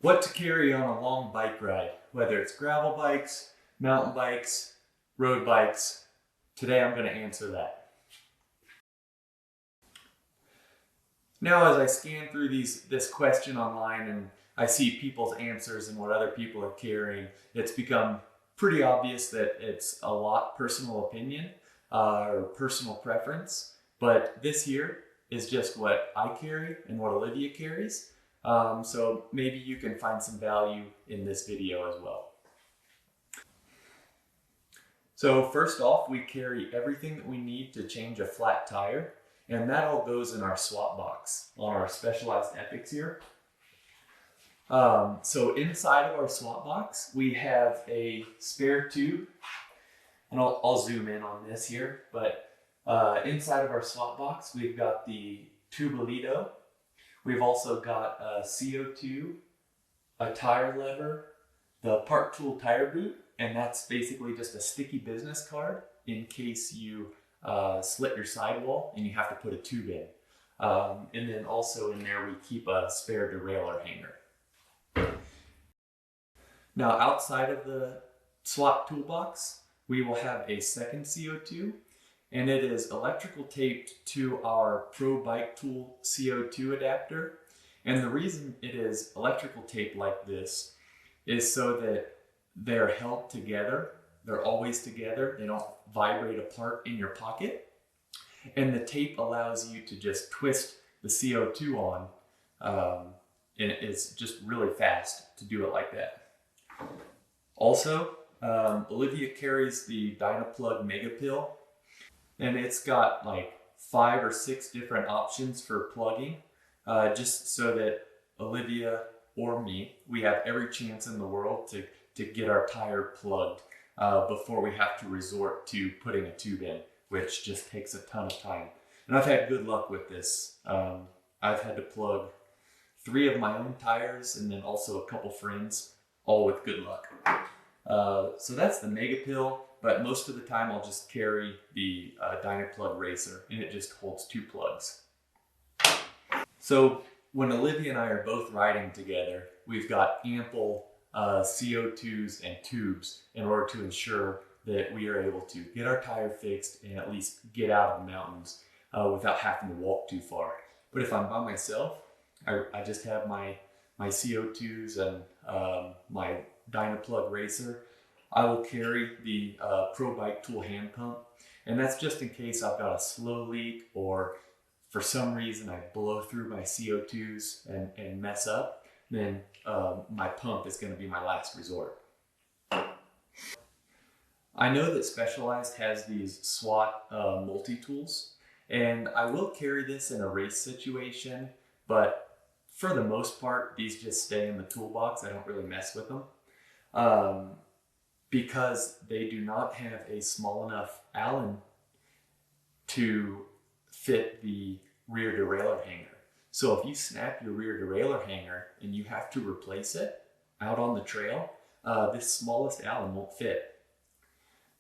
What to carry on a long bike ride, whether it's gravel bikes, mountain bikes, road bikes. Today I'm going to answer that. Now, as I scan through this question online and I see people's answers and what other people are carrying, it's become pretty obvious that it's a lot personal opinion or personal preference. But this here is just what I carry and what Olivia carries. So maybe you can find some value in this video as well. So first off, we carry everything that we need to change a flat tire, and that all goes in our swap box on our Specialized Epics here. So inside of our swap box, we have a spare tube, and I'll zoom in on this here, but inside of our swap box, we've got the tubolito. We've also got a CO2, a tire lever, the Part Tool tire boot, and that's basically just a sticky business card in case you slit your sidewall and you have to put a tube in. And then also in there we keep a spare derailleur hanger. Now outside of the swap toolbox, we will have a second CO2, and it is electrical taped to our Pro Bike Tool Co2 adapter. And the reason it is electrical tape like this is so that they're held together. They're always together. They don't vibrate apart in your pocket. And the tape allows you to just twist the CO2 on, and it's just really fast to do it like that. Also, Olivia carries the Dynaplug Mega Pill, and it's got like 5 or 6 different options for plugging, just so that Olivia or me, we have every chance in the world to get our tire plugged before we have to resort to putting a tube in, which just takes a ton of time. And I've had good luck with this. I've had to plug 3 of my own tires and then also a couple friends, all with good luck. So that's the Mega Pill, but most of the time I'll just carry the Dynaplug Racer, and it just holds 2 plugs. So when Olivia and I are both riding together, we've got ample CO2s and tubes in order to ensure that we are able to get our tire fixed and at least get out of the mountains without having to walk too far. But if I'm by myself, I just have my CO2s and my Dynaplug Racer. I will carry the Pro Bike Tool hand pump, and that's just in case I've got a slow leak or for some reason I blow through my CO2s and mess up, then my pump is going to be my last resort. I know that Specialized has these SWAT multi-tools, and I will carry this in a race situation, but for the most part, these just stay in the toolbox. I don't really mess with them because they do not have a small enough Allen to fit the rear derailleur hanger. So if you snap your rear derailleur hanger and you have to replace it out on the trail, this smallest Allen won't fit.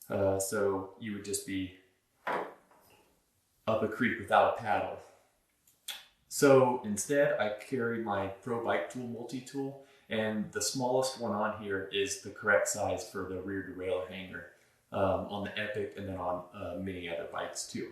So you would just be up a creek without a paddle. So instead, I carry my Pro Bike Tool multi-tool, and the smallest one on here is the correct size for the rear derailleur hanger on the Epic and then on many other bikes too.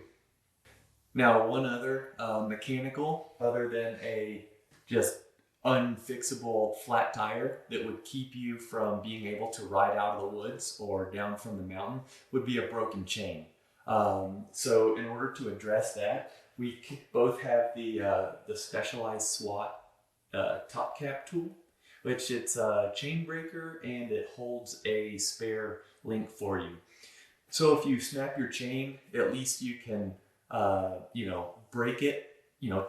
Now, one other mechanical, other than a just unfixable flat tire that would keep you from being able to ride out of the woods or down from the mountain, would be a broken chain. So in order to address that, we both have the Specialized SWAT top cap tool, which it's a chain breaker and it holds a spare link for you. So if you snap your chain, at least you can break it,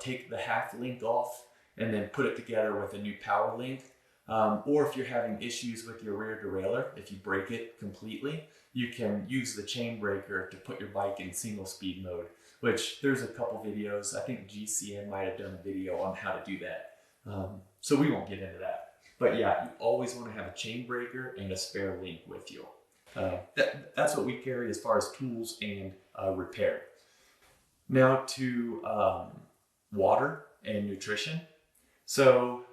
take the half link off and then put it together with a new power link. Or if you're having issues with your rear derailleur, if you break it completely, you can use the chain breaker to put your bike in single speed mode, which there's a couple videos. I think GCN might have done a video on how to do that. So we won't get into that. But yeah, you always want to have a chain breaker and a spare link with you. That's what we carry as far as tools and repair. Now to water and nutrition. So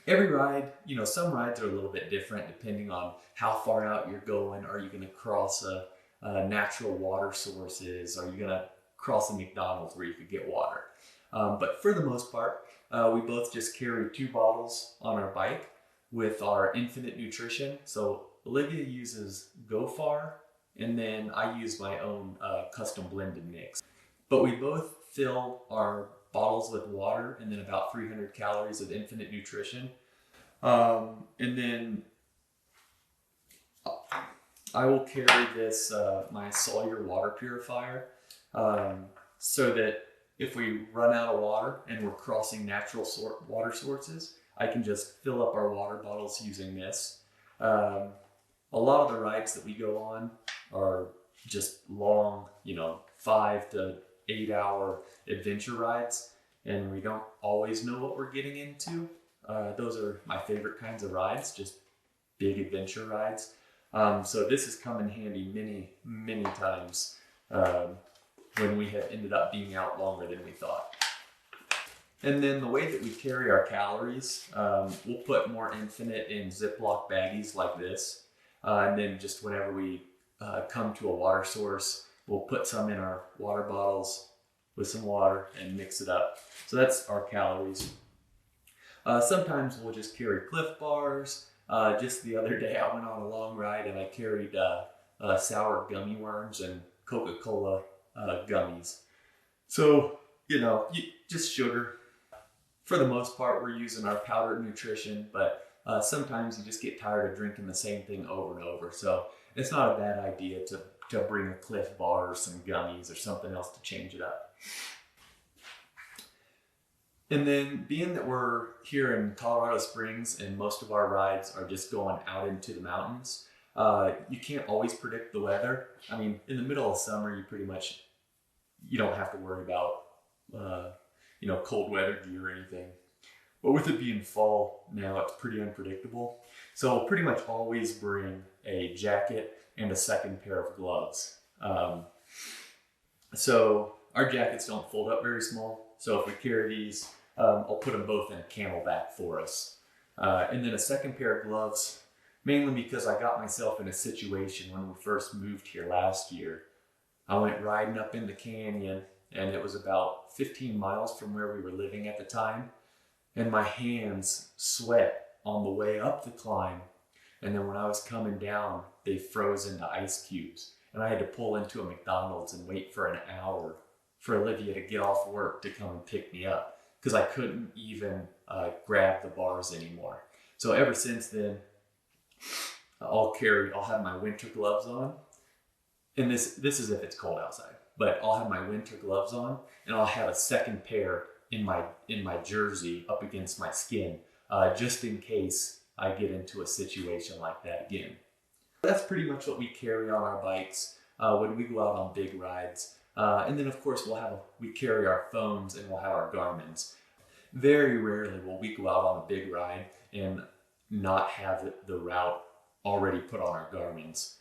Every ride, some rides are a little bit different depending on how far out you're going. Are you going to cross a natural water sources? Are you going to cross a McDonald's where you could get water? But for the most part, we both just carry 2 bottles on our bike with our infinite nutrition. So Olivia uses GoFar, and then I use my own custom blended mix. But we both fill our bottles with water and then about 300 calories of infinite nutrition. And then I will carry this, my Sawyer water purifier, so that if we run out of water and we're crossing natural water sources, I can just fill up our water bottles using this. A lot of the rides that we go on are just long, 5 to 8 hour adventure rides, and we don't always know what we're getting into. Those are my favorite kinds of rides, just big adventure rides. So this has come in handy many, many times when we have ended up being out longer than we thought. And then the way that we carry our calories, we'll put more infinite in Ziploc baggies like this. And then just whenever we come to a water source, we'll put some in our water bottles with some water and mix it up. So that's our calories. Sometimes we'll just carry Cliff Bars. Just the other day I went on a long ride and I carried sour gummy worms and Coca-Cola gummies. So, just sugar. For the most part, we're using our powdered nutrition, but sometimes you just get tired of drinking the same thing over and over. So it's not a bad idea to bring a Cliff Bar or some gummies or something else to change it up. And then being that we're here in Colorado Springs and most of our rides are just going out into the mountains, you can't always predict the weather. I mean, in the middle of summer, you don't have to worry about, cold weather gear or anything. But with it being fall now, it's pretty unpredictable. So we'll pretty much always bring a jacket and a second pair of gloves. So our jackets don't fold up very small. So if we carry these, I'll put them both in a Camelback for us. And then a second pair of gloves, mainly because I got myself in a situation when we first moved here last year. I went riding up in the canyon, and it was about 15 miles from where we were living at the time. And my hands sweat on the way up the climb. And then when I was coming down, they froze into ice cubes. And I had to pull into a McDonald's and wait for an hour for Olivia to get off work to come and pick me up, because I couldn't even grab the bars anymore. So ever since then, I'll have my winter gloves on. And this is if it's cold outside, but I'll have my winter gloves on, and I'll have a second pair in my jersey up against my skin, just in case I get into a situation like that again. That's pretty much what we carry on our bikes when we go out on big rides. And then of course we carry our phones and we'll have our Garmins. Very rarely will we go out on a big ride and not have the route already put on our Garmins.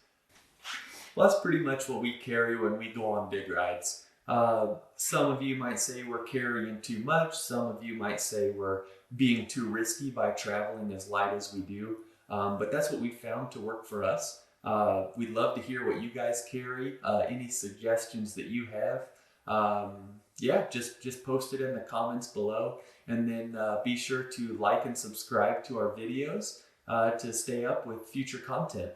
Well, that's pretty much what we carry when we go on big rides. Some of you might say we're carrying too much. Some of you might say we're being too risky by traveling as light as we do. But that's what we found to work for us. We'd love to hear what you guys carry, any suggestions that you have. Just post it in the comments below. And then be sure to like and subscribe to our videos to stay up with future content.